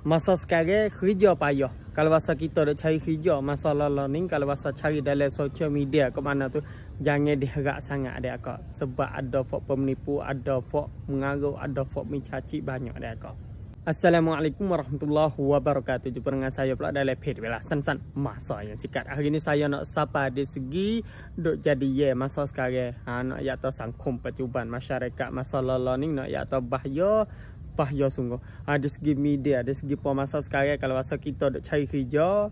Masa sekarang kerja payah. Kalau masa kita nak cari kerja, masalah learning kalau masa cari dalam social media ke mana tu jangan diharap sangat dia kak. Sebab ada fak penipu, ada fak mengaruh, ada fak mencaci banyak dia kak. Assalamualaikum warahmatullahi wabarakatuh. Jumpa dengan saya pula dalam page Bella San Masa yang Sikat. Hari ni saya nak sapa dari segi duk jadi masa sekarang. Nak ya atau sangkum percubaan masyarakat masalah learning nak ya atau bahaya sungguh. Dari segi media, dari segi masa sekarang kalau masa kita nak cari kerja,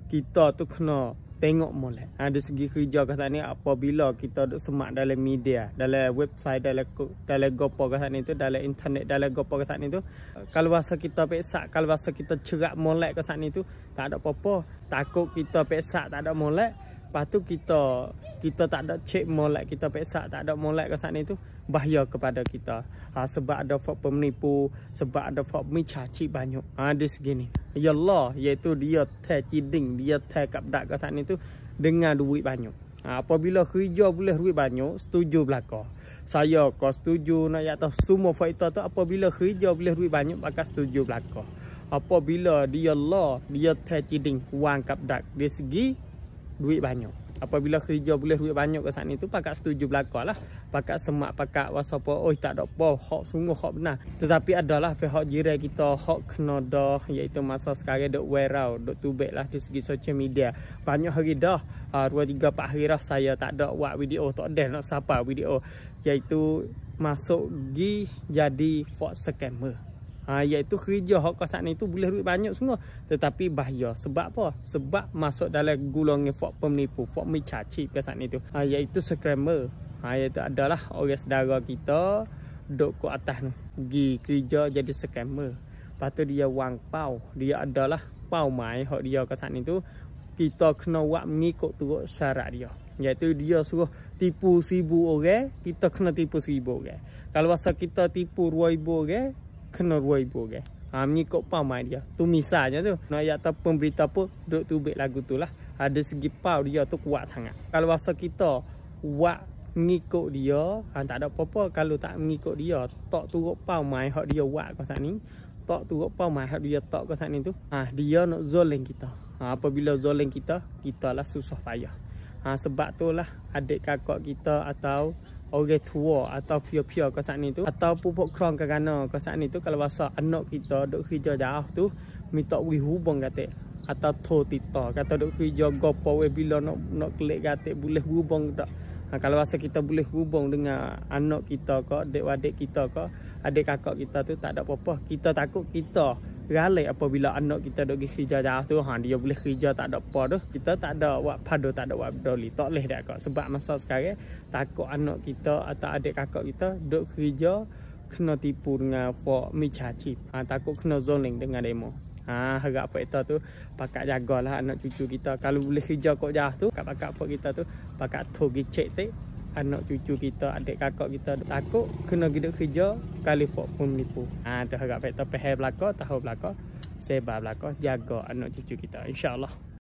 kita tu kena tengok mulai. Dari segi kerja kat sana apabila kita duk semak dalam media, dalam website, dalam gopo kat sana tu, dalam internet, dalam gopo kat sana tu, kalau masa kita peksak, kalau masa kita cerak molek kat sana tu, tak ada apa-apa. Takut kita peksak tak ada molek. Lepas tu kita tak ada cek molek, kita peksak tak ada molek kat sana tu, bahaya kepada kita. Sebab ada fak penipu, sebab ada fak mencaci banyak. Di segini. Ya Allah, iaitu dia ciding, dia kapdak kat sana tu dengan duit banyak. Apabila kerja boleh duit banyak, setuju belaka. Saya kau setuju nak ya tahu semua faktor tu apabila kerja boleh duit banyak, maka setuju belaka. Apabila dia Allah, dia ciding wang kapdak dari segi duit banyak. Apabila kerja boleh duit banyak kat sana tu pakak setuju belaka lah. Pakak semak, pakak wasapa, tak ada apa, hak sungguh hak benar. Tetapi adalah pihak jiran kita hak kena dah, iaitu masa sekarang duk viral, duk tubek lah di segi social media. Banyak hari dah, 2-3-4 hari dah saya tak ada buat video, tak ada nak sapa video, iaitu masuk gi jadi fak scammer. Iaitu kerja hak kat sana itu boleh duit banyak semua, tetapi bahaya. Sebab apa? Sebab masuk dalam golongan fak penipu, fak mencaci kat sana itu. Iaitu scammer. Iaitu adalah orang saudara kita duk ke atas ni, pergi kerja jadi scammer. Lepas tu dia wang pau, dia adalah pau mai hak dia kat sana itu. Kita kena buat mengikut turut syarat dia. Iaitu dia suruh tipu 1000 orang, kita kena tipu 1000 orang. Kalau masa kita tipu 2000 orang, kena 2000 orang. Mengikut pamai dia. Tu misalnya tu. Nak ya tahu pemberita pun duk tubik lagu tu lah. Ada segi pau dia tu kuat sangat. Kalau masa kita buat mengikut dia, tak ada apa-apa. Kalau tak mengikut dia, tak turut pamai hak dia buat kat sana ni, tak turut pamai hak dia tak kat sana tu, dia nak zoling kita. Apabila zoling kita, kita lah susah payah. Sebab tu lah adik kakak kita atau orang tua atau pia-pia kat sana tu atau pupuk kerang kerana kat sana tu, kalau masa anak kita duk kerja jauh tu minta hubung kata atau to tita kata duk kerja gopo bila nak klik kata boleh hubung tak. Kalau masa kita boleh hubung dengan anak kita ke adik-adik kita ke adik kakak kita tu tak ada apa-apa. Kita takut kita ralai apabila anak kita duk pergi kerja jauh tu, dia boleh kerja tak ada apa tu, kita tak ada buat padu, tak ada buat peduli, tak boleh dak kak. Sebab masa sekarang takut anak kita atau adik kakak kita duk kerja kena tipu dengan fak mencaci, takut kena zoning dengan demo. Harap faktor tu pakak jagalah anak cucu kita. Kalau boleh kerja kok jauh tu, pakak fak kita tu pakak pergi cek tek anak cucu kita, adik kakak kita takut kena hidup kerja kali fak pun menipu. Tu harap faktor pahal belaka, tahu belaka, sebar belaka, jaga anak cucu kita, insya-Allah.